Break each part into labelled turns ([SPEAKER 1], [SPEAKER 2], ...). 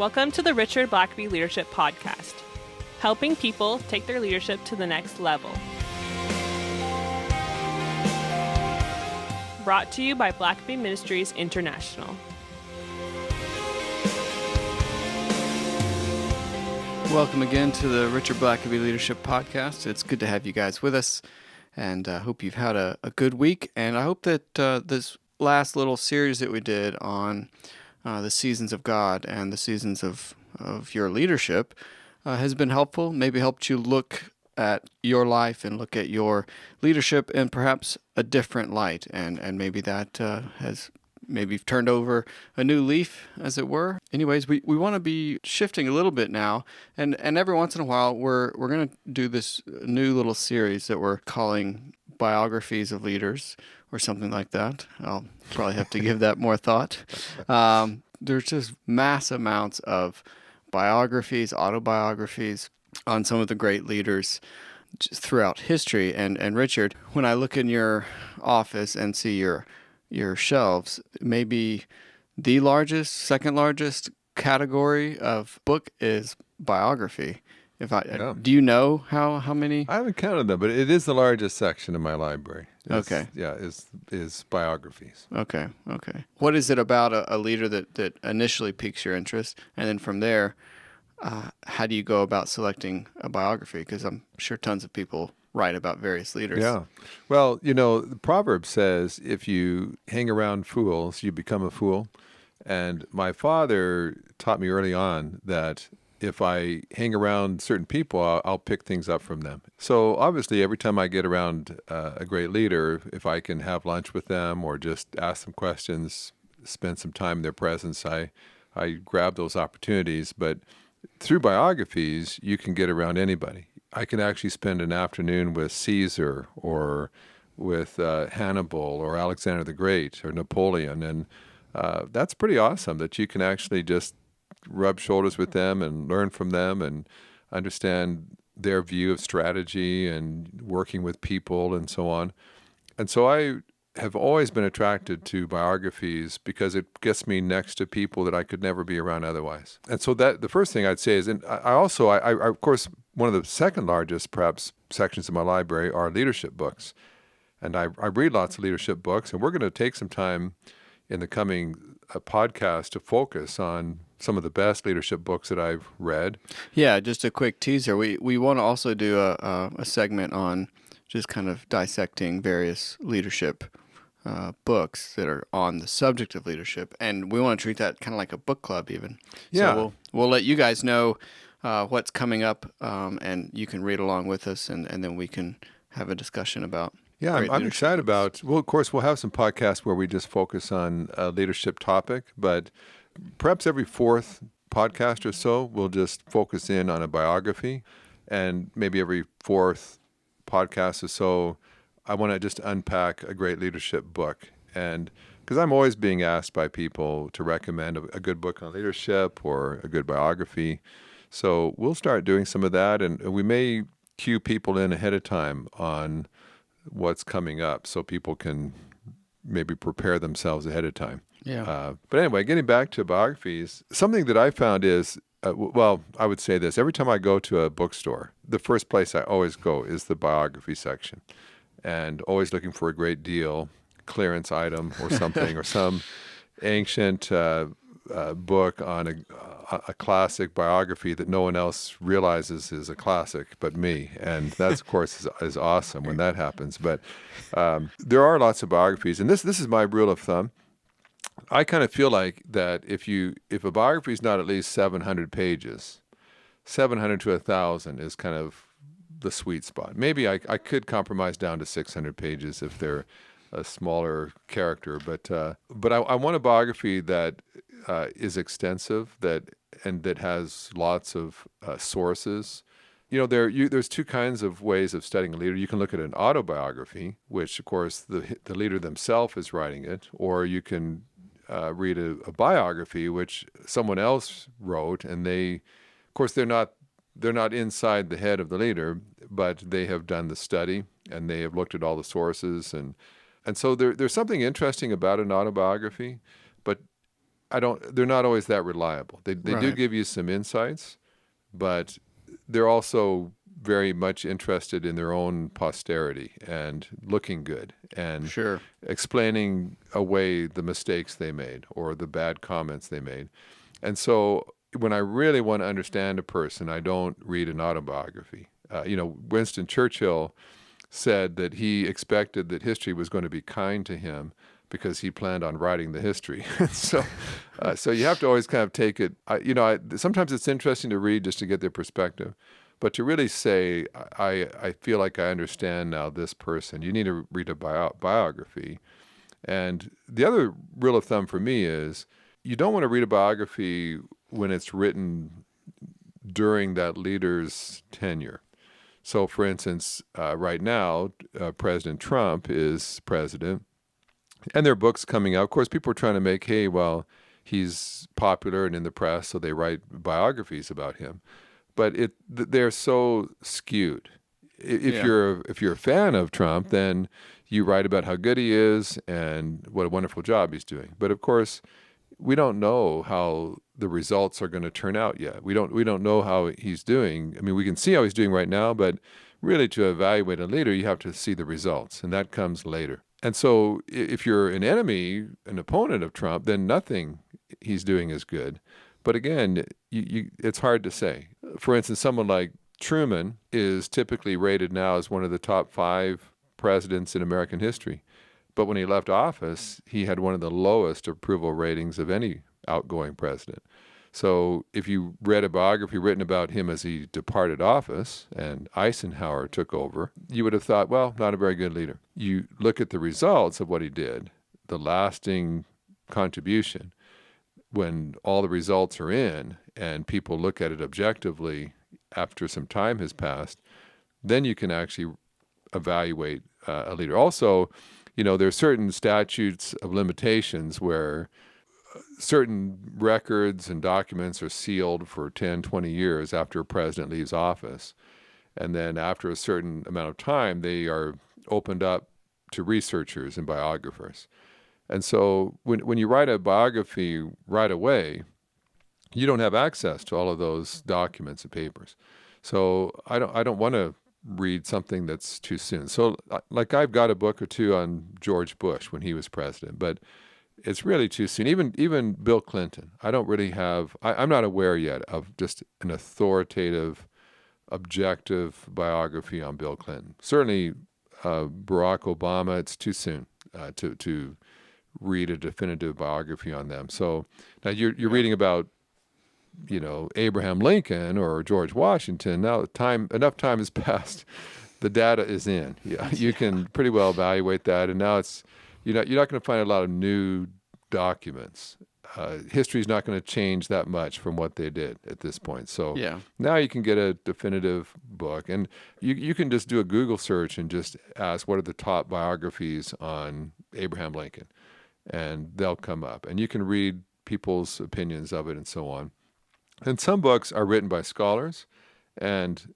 [SPEAKER 1] Welcome to the Richard Blackaby Leadership Podcast, helping people take their leadership to the next level. Brought to you by Blackaby Ministries International.
[SPEAKER 2] Welcome again to the Richard Blackaby Leadership Podcast. It's good to have you guys with us, and I hope you've had a good week. And I hope that this last little series that we did on the seasons of God and the seasons of your leadership has been helpful, maybe helped you look at your life and look at your leadership in perhaps a different light, and maybe that has maybe turned over a new leaf, as it were. Anyways, we want to be shifting a little bit now, and every once in a while we're going to do this new little series that we're calling Biographies of Leaders, or something like that. I'll probably have to give that more thought. There's just mass amounts of biographies, autobiographies on some of the great leaders just throughout history. And Richard, when I look in your office and see your shelves, maybe the largest, second largest category of book is biography. Do you know how many?
[SPEAKER 3] I haven't counted them, but it is the largest section of my library.
[SPEAKER 2] Okay.
[SPEAKER 3] Yeah, is biographies.
[SPEAKER 2] Okay. What is it about a leader that initially piques your interest, and then from there, how do you go about selecting a biography? Because I'm sure tons of people write about various leaders.
[SPEAKER 3] Yeah. Well, the proverb says, if you hang around fools, you become a fool. And my father taught me early on that if I hang around certain people, I'll pick things up from them. So obviously, every time I get around a great leader, if I can have lunch with them or just ask them questions, spend some time in their presence, I grab those opportunities. But through biographies, you can get around anybody. I can actually spend an afternoon with Caesar or with Hannibal or Alexander the Great or Napoleon. And that's pretty awesome that you can actually just rub shoulders with them and learn from them and understand their view of strategy and working with people and so on. And so I have always been attracted to biographies because it gets me next to people that I could never be around otherwise. And so that the first thing I'd say is, and I also, of course, one of the second largest perhaps sections of my library are leadership books. And I read lots of leadership books, and we're going to take some time in the coming podcast to focus on some of the best leadership books that I've read.
[SPEAKER 2] Yeah, just a quick teaser. We want to also do a segment on just kind of dissecting various leadership books that are on the subject of leadership, and we want to treat that kind of like a book club even.
[SPEAKER 3] Yeah.
[SPEAKER 2] So we'll let you guys know what's coming up, and you can read along with us, and then we can have a discussion about.
[SPEAKER 3] Yeah, I'm excited about. Well, of course, we'll have some podcasts where we just focus on a leadership topic, but perhaps every fourth podcast or so, we'll just focus in on a biography, and maybe every fourth podcast or so, I want to just unpack a great leadership book. And because I'm always being asked by people to recommend a good book on leadership or a good biography. So we'll start doing some of that, and we may cue people in ahead of time on what's coming up so people can maybe prepare themselves ahead of time.
[SPEAKER 2] Yeah.
[SPEAKER 3] But anyway, getting back to biographies, something that I found is, I would say this. Every time I go to a bookstore, the first place I always go is the biography section, and always looking for a great deal, clearance item or something, or some ancient book on a classic biography that no one else realizes is a classic but me. And that, of course, is awesome when that happens. But there are lots of biographies, and this is my rule of thumb. I kind of feel like that if a biography is not at least 700 pages, 700 to 1,000 is kind of the sweet spot. Maybe I could compromise down to 600 pages if they're a smaller character, but I want a biography that is extensive, that has lots of sources. There's two kinds of ways of studying a leader. You can look at an autobiography, which of course the leader themselves is writing it, or you can read a biography which someone else wrote, and they're not inside the head of the leader, but they have done the study and they have looked at all the sources, and so there's something interesting about an autobiography, but they're not always that reliable. They do
[SPEAKER 2] Right.
[SPEAKER 3] give you some insights, but they're also very much interested in their own posterity and looking good and
[SPEAKER 2] Sure.
[SPEAKER 3] explaining away the mistakes they made or the bad comments they made. And so when I really want to understand a person, I don't read an autobiography. Winston Churchill said that he expected that history was going to be kind to him because he planned on writing the history. So you have to always kind of take it. Sometimes it's interesting to read just to get their perspective, but to really say, I feel like I understand now this person, you need to read a biography. And the other rule of thumb for me is you don't want to read a biography when it's written during that leader's tenure. So, for instance, right now, President Trump is president, and there are books coming out. Of course, people are trying to make, hey, well, he's popular and in the press, so they write biographies about him. But they're so skewed. If you're a fan of Trump, then you write about how good he is and what a wonderful job he's doing. But of course, we don't know how the results are going to turn out yet. We don't know how he's doing. I mean, we can see how he's doing right now, but really to evaluate a leader, you have to see the results, and that comes later. And so if you're an enemy, an opponent of Trump, then nothing he's doing is good. But again, it's hard to say. For instance, someone like Truman is typically rated now as one of the top 5 presidents in American history. But when he left office, he had one of the lowest approval ratings of any outgoing president. So if you read a biography written about him as he departed office and Eisenhower took over, you would have thought, well, not a very good leader. You look at the results of what he did, the lasting contribution, when all the results are in and people look at it objectively after some time has passed, then you can actually evaluate a leader. Also, there are certain statutes of limitations where certain records and documents are sealed for 10, 20 years after a president leaves office. And then after a certain amount of time, they are opened up to researchers and biographers. And so when you write a biography right away, you don't have access to all of those documents and papers. So I don't want to read something that's too soon. So like I've got a book or two on George Bush when he was president, but it's really too soon. Even Bill Clinton, I don't really have, I'm not aware yet of just an authoritative, objective biography on Bill Clinton. Certainly Barack Obama, it's too soon to read a definitive biography on them. So now you're reading about, Abraham Lincoln or George Washington. Now enough time has passed. The data is in. Yeah, you can pretty well evaluate that. And now you're not going to find a lot of new documents. History is not going to change that much from what they did at this point. So now you can get a definitive book, and you can just do a Google search and just ask what are the top biographies on Abraham Lincoln, and they'll come up, and you can read people's opinions of it and so on. And some books are written by scholars and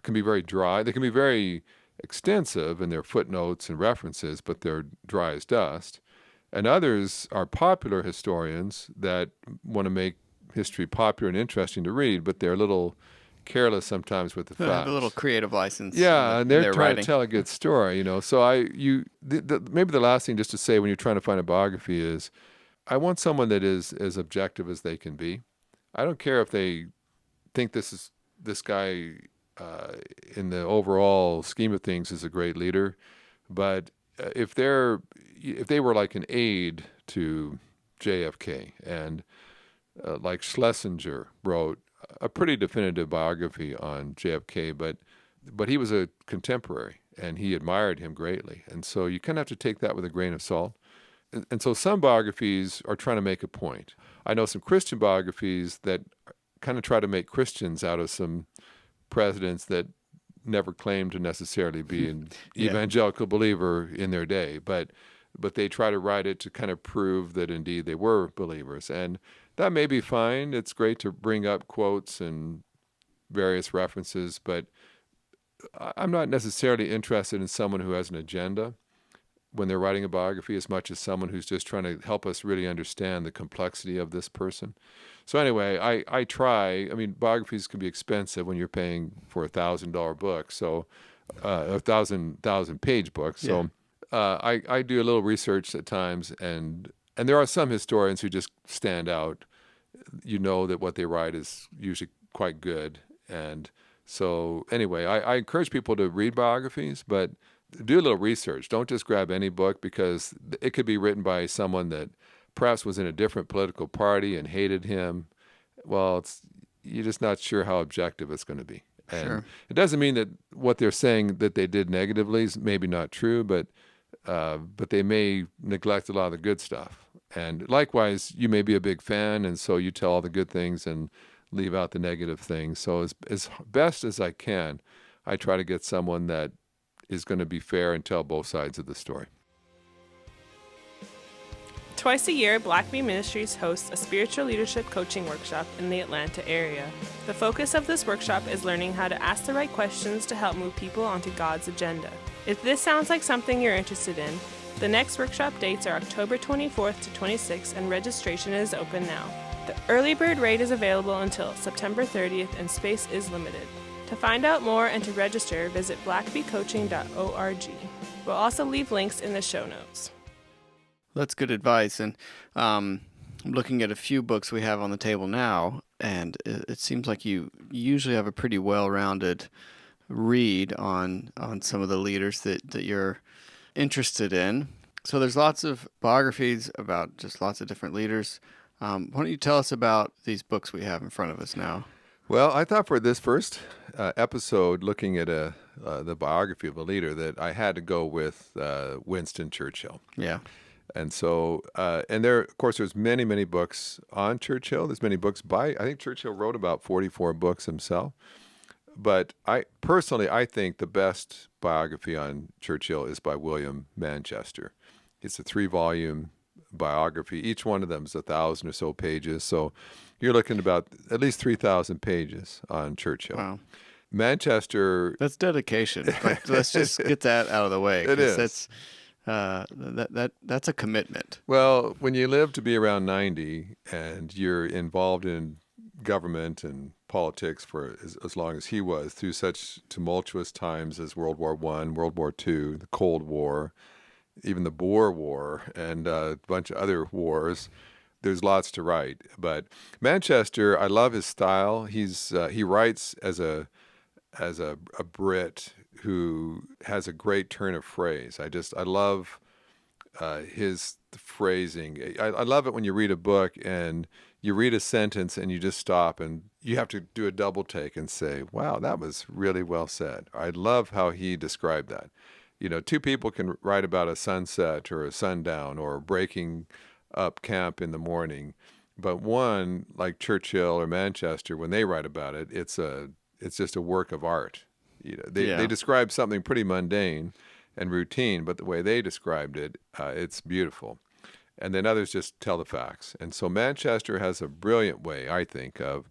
[SPEAKER 3] can be very dry. They can be very extensive in their footnotes and references, but they're dry as dust. And others are popular historians that want to make history popular and interesting to read, but they're a little careless sometimes with the facts.
[SPEAKER 2] A little creative license.
[SPEAKER 3] Yeah, and they're trying
[SPEAKER 2] writing.
[SPEAKER 3] to tell a good story, So maybe the last thing just to say when you're trying to find a biography is, I want someone that is as objective as they can be. I don't care if they think this guy in the overall scheme of things is a great leader, but if they were like an aide to JFK, and like Schlesinger wrote a pretty definitive biography on JFK, but he was a contemporary and he admired him greatly, and so you kind of have to take that with a grain of salt. And so some biographies are trying to make a point. I know some Christian biographies that kind of try to make Christians out of some presidents that never claimed to necessarily be an evangelical believer in their day, but they try to write it to kind of prove that indeed they were believers. And that may be fine. It's great to bring up quotes and various references, but I'm not necessarily interested in someone who has an agenda. when they're writing a biography as much as someone who's just trying to help us really understand the complexity of this person. So anyway, I try. I mean, biographies can be expensive when you're paying for $1,000 book, so a thousand page book. So I do a little research at times, and there are some historians who just stand out. You know that what they write is usually quite good, and so anyway, I encourage people to read biographies, but do a little research. Don't just grab any book, because it could be written by someone that perhaps was in a different political party and hated him. Well, you're just not sure how objective it's going to be. And
[SPEAKER 2] Sure.
[SPEAKER 3] It doesn't mean that what they're saying that they did negatively is maybe not true, but they may neglect a lot of the good stuff. And likewise, you may be a big fan, and so you tell all the good things and leave out the negative things. So as best as I can, I try to get someone that is going to be fair and tell both sides of the story.
[SPEAKER 1] Twice a year, Blackaby Ministries hosts a spiritual leadership coaching workshop in the Atlanta area. The focus of this workshop is learning how to ask the right questions to help move people onto God's agenda. If this sounds like something you're interested in, the next workshop dates are October 24th to 26th, and registration is open now. The early bird rate is available until September 30th, and space is limited. To find out more and to register, visit blackabycoaching.org. We'll also leave links in the show notes.
[SPEAKER 2] That's good advice. And I'm looking at a few books we have on the table now, and it seems like you usually have a pretty well-rounded read on some of the leaders that you're interested in. So there's lots of biographies about just lots of different leaders. Why don't you tell us about these books we have in front of us now?
[SPEAKER 3] Well, I thought for this first episode, looking at the biography of a leader, that I had to go with Winston Churchill.
[SPEAKER 2] Yeah.
[SPEAKER 3] And so, and there, of course, there's many, many books on Churchill. There's many books by, I think Churchill wrote about 44 books himself. But I think the best biography on Churchill is by William Manchester. It's a 3-volume biography. Each one of them is 1,000 or so pages. So you're looking about at least 3,000 pages on Churchill.
[SPEAKER 2] Wow.
[SPEAKER 3] Manchester.
[SPEAKER 2] That's dedication. Like, let's just get that out of the way.
[SPEAKER 3] It is.
[SPEAKER 2] That's a commitment.
[SPEAKER 3] Well, when you live to be around 90 and you're involved in government and politics for as long as he was, through such tumultuous times as World War I, World War II, the Cold War, even the Boer War, and a bunch of other wars, there's lots to write. But Manchester, I love his style. He writes as a Brit who has a great turn of phrase. I love his phrasing. I love it when you read a book and you read a sentence and you just stop and you have to do a double take and say, wow, that was really well said. I love how he described that. You know, two people can write about a sunset or a sundown or breaking up camp in the morning, but one, like Churchill or Manchester, when they write about it, it's just a work of art. You know, they describe something pretty mundane and routine, but the way they described it, it's beautiful. And then others just tell the facts. And so Manchester has a brilliant way, I think, of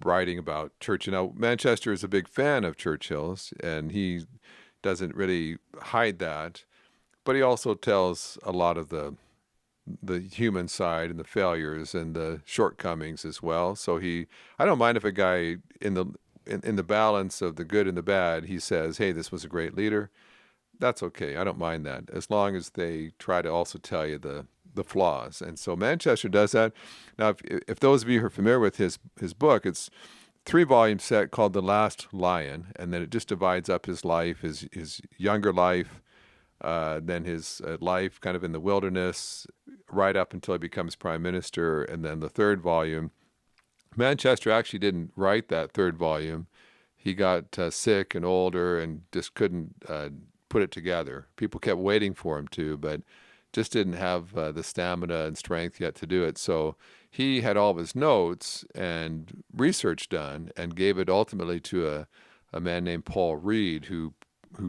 [SPEAKER 3] writing about Churchill. Now, Manchester is a big fan of Churchill's, and he doesn't really hide that, but he also tells a lot of the human side and the failures and the shortcomings as well. So I don't mind if a guy in the balance of the good and the bad, he says, hey, this was a great leader. That's okay. I don't mind that, as long as they try to also tell you the flaws. And so Manchester does that. Now, if those of you who are familiar with his book, it's 3-volume set called The Last Lion, and then it just divides up his life, his younger life, then his life kind of in the wilderness, right up until he becomes prime minister, and then the 3rd volume. Manchester actually didn't write that 3rd volume. He got sick and older and just couldn't put it together. People kept waiting for him to, but just didn't have the stamina and strength yet to do it. So he had all of his notes and research done and gave it ultimately to a man named Paul Reed, who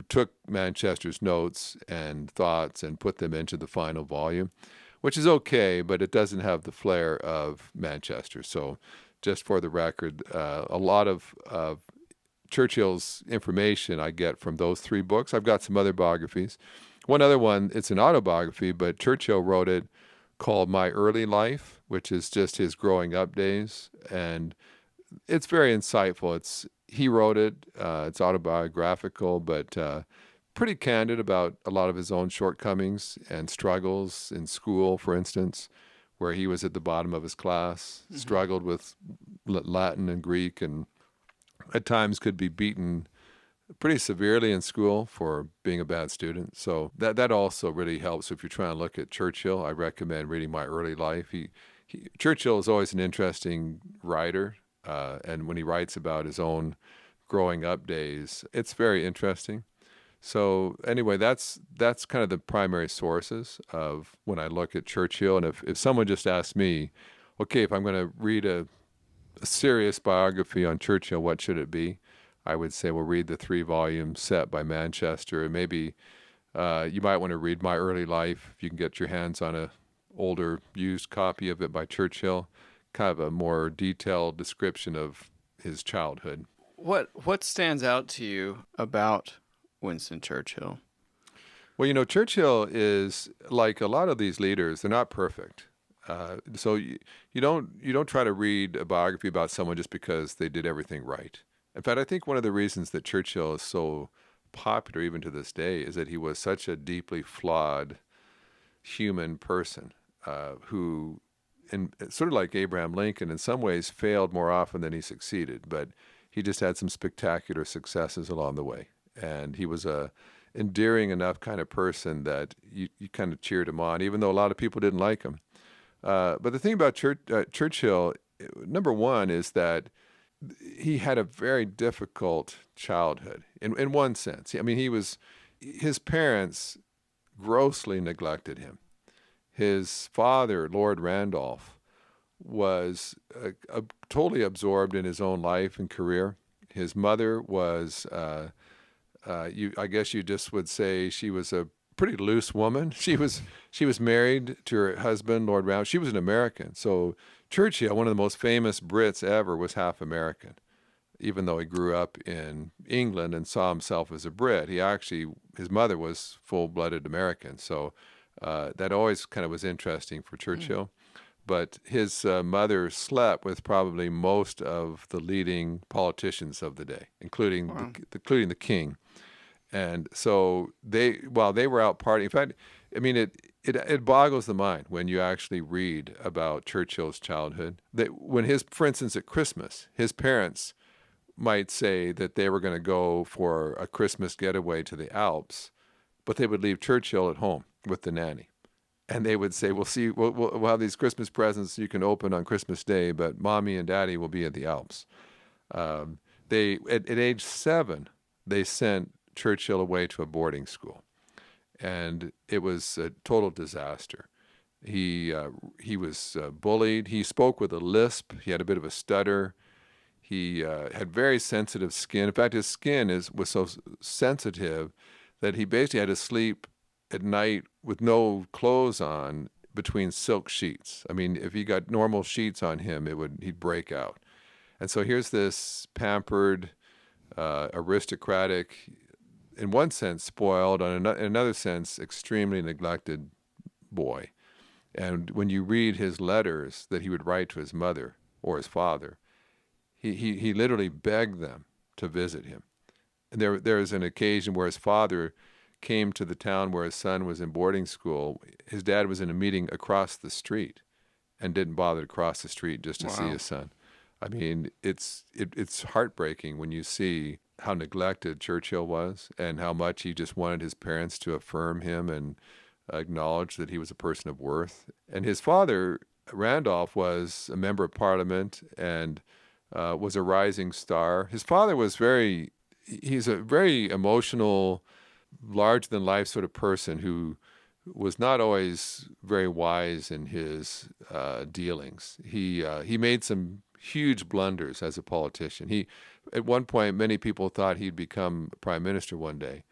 [SPEAKER 3] took Manchester's notes and thoughts and put them into the final volume, which is okay, but it doesn't have the flair of Manchester. So just for the record, a lot of Churchill's information I get from those 3 books. I've got some other biographies, One other one, it's an autobiography, but Churchill wrote it, called My Early Life, which is just his growing up days. And it's very insightful. He wrote it. It's autobiographical, but pretty candid about a lot of his own shortcomings and struggles in school, for instance, where he was at the bottom of his class, struggled with Latin and Greek, and at times could be beaten pretty severely in school for being a bad student. So that also really helps. If you're trying to look at Churchill, I recommend reading My Early Life. Churchill is always an interesting writer, and when he writes about his own growing up days, it's very interesting. So anyway, that's kind of the primary sources of when I look at Churchill. And if someone just asked me, okay, if I'm going to read a serious biography on Churchill, what should it be? I would say, well, read the 3-volume set by Manchester, and maybe you might want to read My Early Life if you can get your hands on a older used copy of it by Churchill, kind of a more detailed description of his childhood.
[SPEAKER 2] What stands out to you about Winston Churchill?
[SPEAKER 3] Well, Churchill is like a lot of these leaders. They're not perfect. So you don't try to read a biography about someone just because they did everything right. In fact, I think one of the reasons that Churchill is so popular even to this day is that he was such a deeply flawed human person who, sort of like Abraham Lincoln, in some ways failed more often than he succeeded, but he just had some spectacular successes along the way. And he was a endearing enough kind of person that you kind of cheered him on, even though a lot of people didn't like him. But the thing about Churchill, number one, is that he had a very difficult childhood in one sense. I mean, his parents grossly neglected him. His father, Lord Randolph, was totally absorbed in his own life and career. His mother was, I guess you just would say, she was a pretty loose woman. She was married to her husband, Lord Randolph. She was an American. So Churchill, one of the most famous Brits ever, was half American. Even though he grew up in England and saw himself as a Brit, his mother was full-blooded American. So that always kind of was interesting for Churchill. But his mother slept with probably most of the leading politicians of the day, including the king. And so while they were out partying, in fact, I mean, it boggles the mind when you actually read about Churchill's childhood. That for instance, at Christmas, his parents might say that they were going to go for a Christmas getaway to the Alps, but they would leave Churchill at home with the nanny. And they would say, we'll have these Christmas presents you can open on Christmas Day, but Mommy and Daddy will be at the Alps. At age 7, they sent Churchill away to a boarding school. And it was a total disaster. He was bullied. He spoke with a lisp. He had a bit of a stutter. He had very sensitive skin. In fact, his skin was so sensitive that he basically had to sleep at night with no clothes on between silk sheets. I mean, if he got normal sheets on him, he'd break out. And so here's this pampered, aristocratic, in one sense spoiled, in another sense extremely neglected boy. And when you read his letters that he would write to his mother or his father, he literally begged them to visit him. And there was an occasion where his father came to the town where his son was in boarding school. His dad was in a meeting across the street and didn't bother to cross the street just to see his son. I mean, it's heartbreaking when you see how neglected Churchill was and how much he just wanted his parents to affirm him and acknowledge that he was a person of worth. And his father, Randolph, was a member of Parliament and was a rising star. His father he's a very emotional, larger-than-life sort of person who was not always very wise in his dealings. He made some huge blunders as a politician. At one point, many people thought he'd become prime minister one day,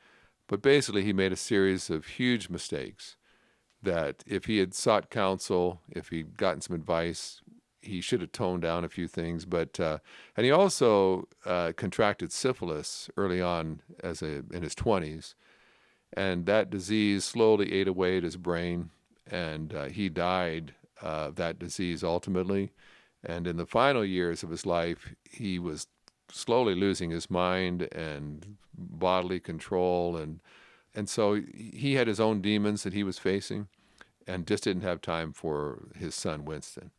[SPEAKER 3] but basically he made a series of huge mistakes that if he had sought counsel, if he'd gotten some advice, he should have toned down a few things. But and he also contracted syphilis early on in his 20s. And that disease slowly ate away at his brain, and he died of that disease ultimately. And in the final years of his life, he was slowly losing his mind and bodily control. And so he had his own demons that he was facing and just didn't have time for his son, Winston.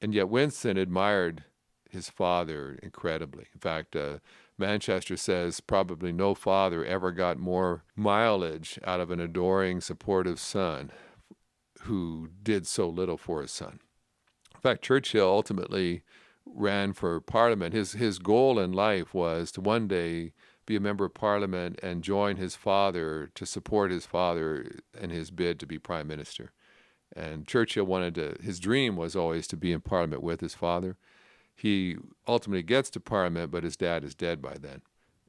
[SPEAKER 3] And yet Winston admired his father incredibly. In fact, Manchester says probably no father ever got more mileage out of an adoring, supportive son who did so little for his son. In fact, Churchill ultimately ran for Parliament. His goal in life was to one day be a member of Parliament and join his father to support his father in his bid to be Prime Minister. And Churchill his dream was always to be in Parliament with his father. He ultimately gets to Parliament, but his dad is dead by then.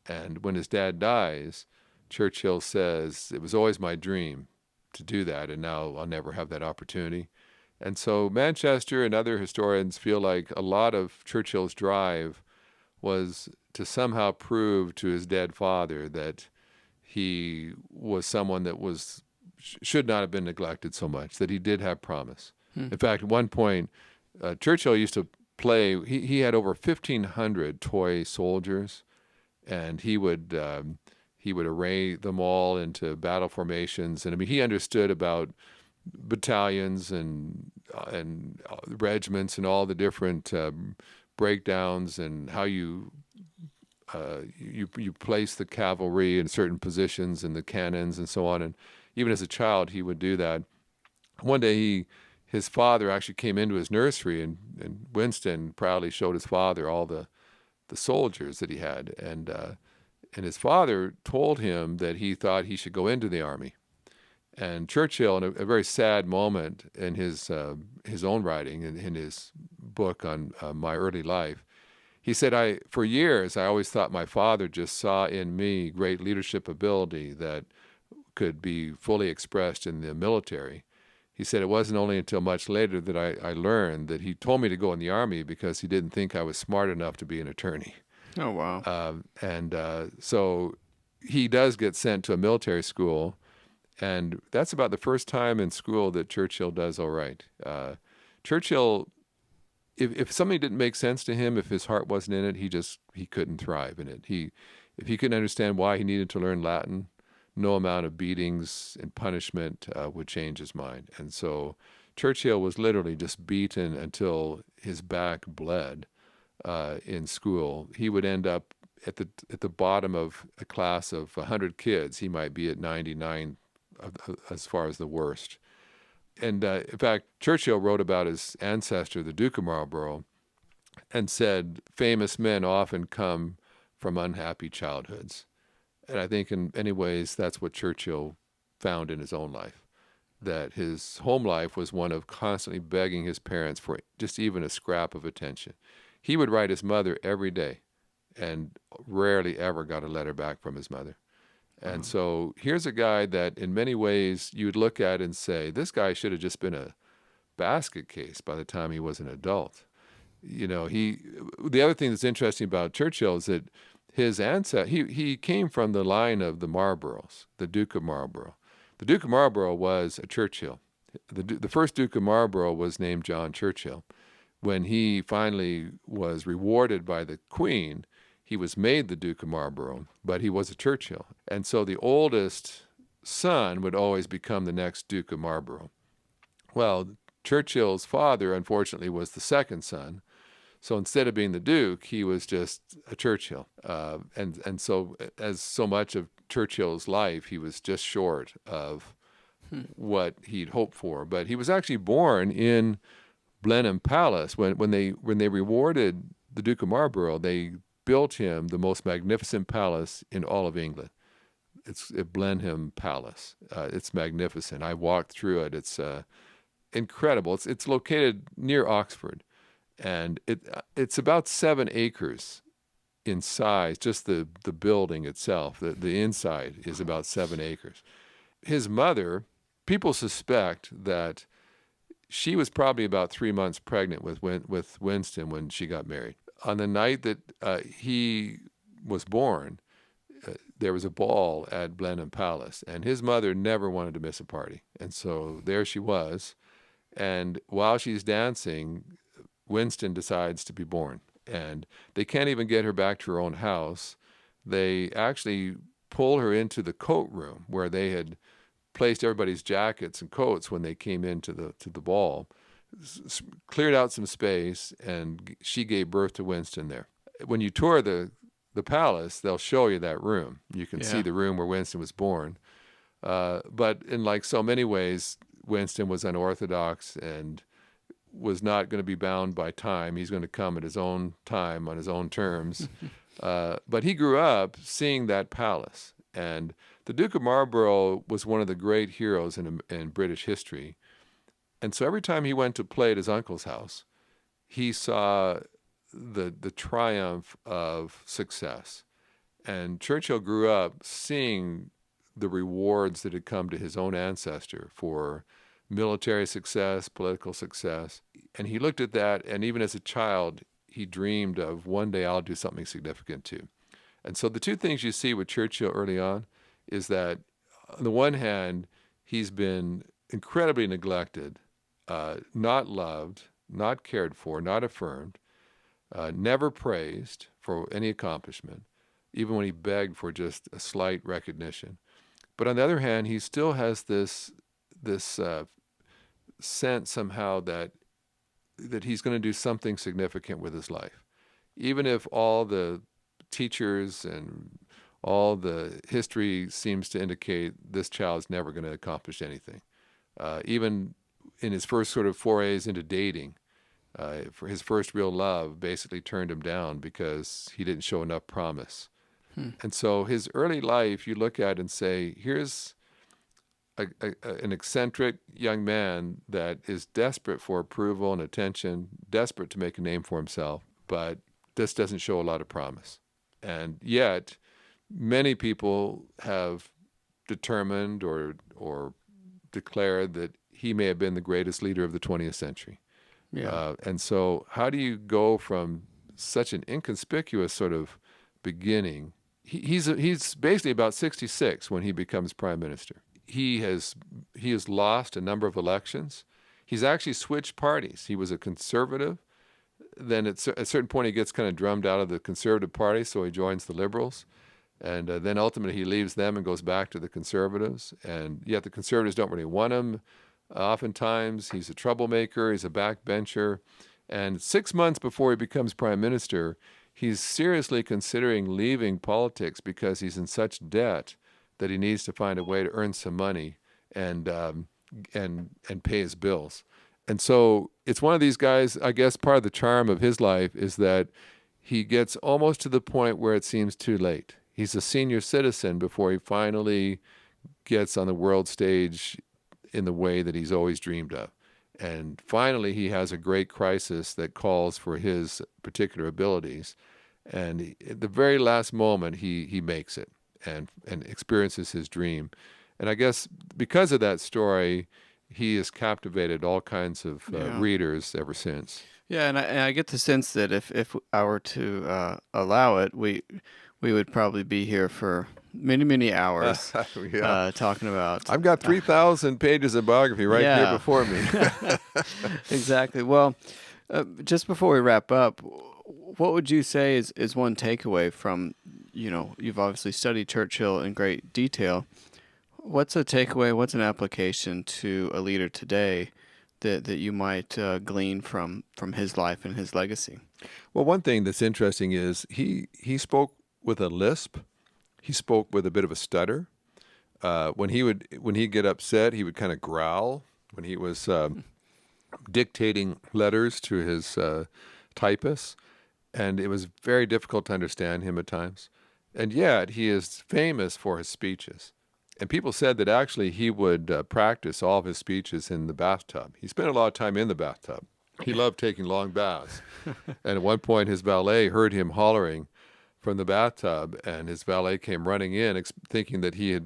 [SPEAKER 3] And when his dad dies, Churchill says, it was always my dream to do that, and now I'll never have that opportunity. And so Manchester and other historians feel like a lot of Churchill's drive was to somehow prove to his dead father that he was someone that should not have been neglected so much, that he did have promise. In fact, at one point, Churchill used to play, he had over 1,500 toy soldiers, and he would array them all into battle formations. And I mean, he understood about battalions and regiments and all the different breakdowns and how you place the cavalry in certain positions and the cannons and so on. And even as a child, he would do that. One day, his father actually came into his nursery, and Winston proudly showed his father all the soldiers that he had. And his father told him that he thought he should go into the army. And Churchill, in a very sad moment in his own writing, in his book on my early life, he said, for years, I always thought my father just saw in me great leadership ability that could be fully expressed in the military. He said it wasn't only until much later that I learned that he told me to go in the army because he didn't think I was smart enough to be an attorney.
[SPEAKER 2] Oh, wow.
[SPEAKER 3] So he does get sent to a military school, and that's about the first time in school that Churchill does all right. Churchill, if something didn't make sense to him, if his heart wasn't in it, he couldn't thrive in it. If he couldn't understand why he needed to learn Latin, no amount of beatings and punishment would change his mind. And so Churchill was literally just beaten until his back bled in school. He would end up at the bottom of a class of 100 kids. He might be at 99 as far as the worst. And in fact, Churchill wrote about his ancestor, the Duke of Marlborough, and said, famous men often come from unhappy childhoods. And I think in many ways that's what Churchill found in his own life, that his home life was one of constantly begging his parents for just even a scrap of attention. He would write his mother every day and rarely ever got a letter back from his mother. And so here's a guy that in many ways you'd look at and say, this guy should have just been a basket case by the time he was an adult. You know, the other thing that's interesting about Churchill is that his ancestor, he came from the line of the Marlboroughs, the Duke of Marlborough. The Duke of Marlborough was a Churchill. The first Duke of Marlborough was named John Churchill. When he finally was rewarded by the Queen, he was made the Duke of Marlborough, but he was a Churchill. And so the oldest son would always become the next Duke of Marlborough. Well, Churchill's father, unfortunately, was the second son. So instead of being the Duke, he was just a Churchill. And so as so much of Churchill's life, he was just short of what he'd hoped for. But he was actually born in Blenheim Palace. When they rewarded the Duke of Marlborough, they built him the most magnificent palace in all of England. It's at Blenheim Palace. It's magnificent. I walked through it. It's incredible. It's located near Oxford. And it's about 7 acres in size, just the building itself. The inside is about 7 acres. His mother, people suspect that she was probably about 3 months pregnant with Winston when she got married. On the night that he was born, there was a ball at Blenheim Palace, and his mother never wanted to miss a party. And so there she was. And while she's dancing, Winston decides to be born. And they can't even get her back to her own house. They actually pull her into the coat room where they had placed everybody's jackets and coats when they came into the ball, cleared out some space, and she gave birth to Winston there. When you tour the palace, they'll show you that room. You can see the room where Winston was born. But in like so many ways, Winston was unorthodox and was not going to be bound by time. He's going to come at his own time, on his own terms. But he grew up seeing that palace. And the Duke of Marlborough was one of the great heroes in British history. And so every time he went to play at his uncle's house, he saw the triumph of success. And Churchill grew up seeing the rewards that had come to his own ancestor for military success, political success. And he looked at that, and even as a child, he dreamed of one day I'll do something significant too. And so the two things you see with Churchill early on is that, on the one hand, he's been incredibly neglected, not loved, not cared for, not affirmed, never praised for any accomplishment, even when he begged for just a slight recognition. But on the other hand, he still has this sense somehow that he's going to do something significant with his life. Even if all the teachers and all the history seems to indicate this child's never going to accomplish anything. Even in his first sort of forays into dating, for his first real love basically turned him down because he didn't show enough promise. And so his early life, you look at and say, here's an eccentric young man that is desperate for approval and attention, desperate to make a name for himself, but this doesn't show a lot of promise. And yet, many people have determined or declared that he may have been the greatest leader of the 20th century. And so how do you go from such an inconspicuous sort of beginning? He's basically about 66 when he becomes prime minister. He has lost a number of elections. He's actually switched parties. He was a conservative. Then at a certain point, he gets kind of drummed out of the Conservative Party, so he joins the Liberals. And then ultimately, he leaves them and goes back to the Conservatives. And yet the Conservatives don't really want him. Oftentimes, he's a troublemaker. He's a backbencher. And 6 months before he becomes prime minister, he's seriously considering leaving politics because he's in such debt that he needs to find a way to earn some money and pay his bills. And so it's one of these guys, I guess part of the charm of his life is that he gets almost to the point where it seems too late. He's a senior citizen before he finally gets on the world stage in the way that he's always dreamed of. And finally, he has a great crisis that calls for his particular abilities. And at the very last moment, he makes it and experiences his dream. And I guess because of that story, he has captivated all kinds of readers ever since.
[SPEAKER 2] Yeah, and I get the sense that if I were to allow it, we would probably be here for many hours talking about.
[SPEAKER 3] I've got 3,000 pages of biography here before me.
[SPEAKER 2] Exactly. Well, just before we wrap up, what would you say is one takeaway from, you've obviously studied Churchill in great detail. What's a takeaway, what's an application to a leader today that you might glean from his life and his legacy?
[SPEAKER 3] Well, one thing that's interesting is he spoke with a lisp. He spoke with a bit of a stutter. When he'd get upset, he would kind of growl. When he was dictating letters to his typist, and it was very difficult to understand him at times. And yet, he is famous for his speeches. And people said that actually he would practice all of his speeches in the bathtub. He spent a lot of time in the bathtub. He loved taking long baths. And at one point, his valet heard him hollering from the bathtub, and his valet came running in, thinking that he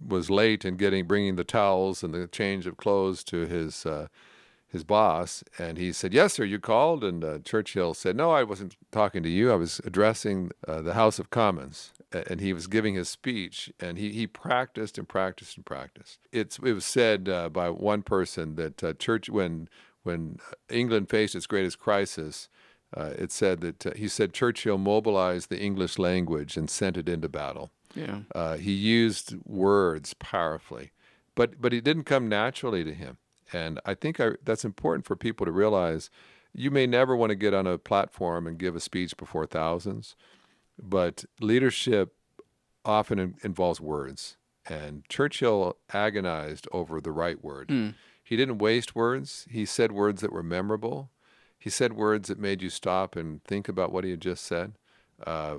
[SPEAKER 3] was late in bringing the towels and the change of clothes to his boss. And he said, "Yes, sir, you called?" And Churchill said, "No, I wasn't talking to you. I was addressing the House of Commons." and he was giving his speech, and he practiced and practiced and practiced. It was said by one person that when England faced its greatest crisis, it said that he said Churchill mobilized the English language and sent it into battle.
[SPEAKER 2] Yeah.
[SPEAKER 3] He used words powerfully, but it didn't come naturally to him. And I think that's important for people to realize. You may never want to get on a platform and give a speech before thousands, but leadership often involves words. And Churchill agonized over the right word. He didn't waste words. He said words that were memorable. He said words that made you stop and think about what he had just said,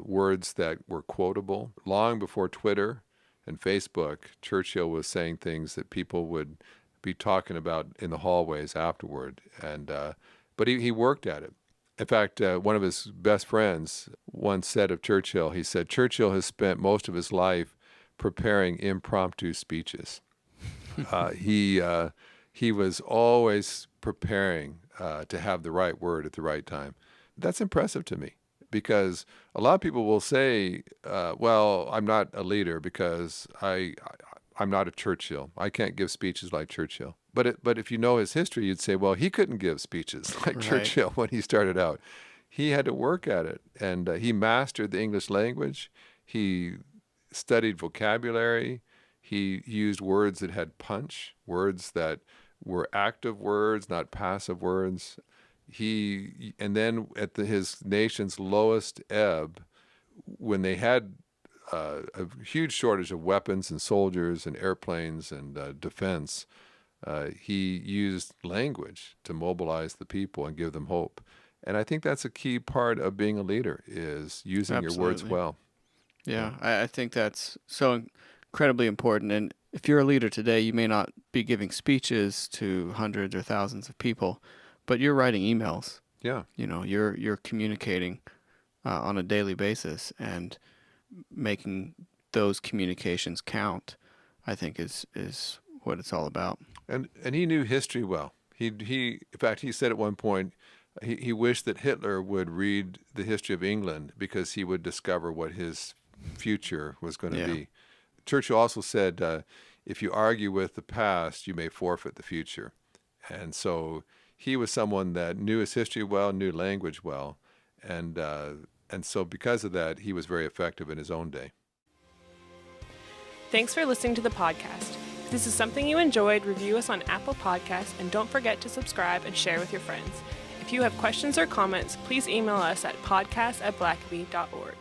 [SPEAKER 3] words that were quotable. Long before Twitter and Facebook, Churchill was saying things that people would be talking about in the hallways afterward. But he worked at it. In fact, one of his best friends once said of Churchill, he said, Churchill has spent most of his life preparing impromptu speeches. He was always preparing to have the right word at the right time. That's impressive to me, because a lot of people will say, well, I'm not a leader because I'm not a Churchill. I can't give speeches like Churchill. But if you know his history, you'd say, well, he couldn't give speeches like Churchill when he started out. He had to work at it, and he mastered the English language. He studied vocabulary. He used words that had punch, words that were active words, not passive words. And then at his nation's lowest ebb, when they had a huge shortage of weapons and soldiers and airplanes and defense, he used language to mobilize the people and give them hope. And I think that's a key part of being a leader, is using your words well.
[SPEAKER 2] Yeah, I think that's so incredibly important. And if you're a leader today, you may not be giving speeches to hundreds or thousands of people, but you're writing emails.
[SPEAKER 3] Yeah.
[SPEAKER 2] You're communicating on a daily basis, and making those communications count, I think is what it's all about.
[SPEAKER 3] And he knew history well. In fact, he said at one point, he wished that Hitler would read the history of England, because he would discover what his future was going to be. Churchill also said, if you argue with the past, you may forfeit the future. And so he was someone that knew his history well, knew language well, and so because of that, he was very effective in his own day.
[SPEAKER 1] Thanks for listening to the podcast. If this is something you enjoyed, review us on Apple Podcasts, and don't forget to subscribe and share with your friends. If you have questions or comments, please email us at podcast@blackaby.org.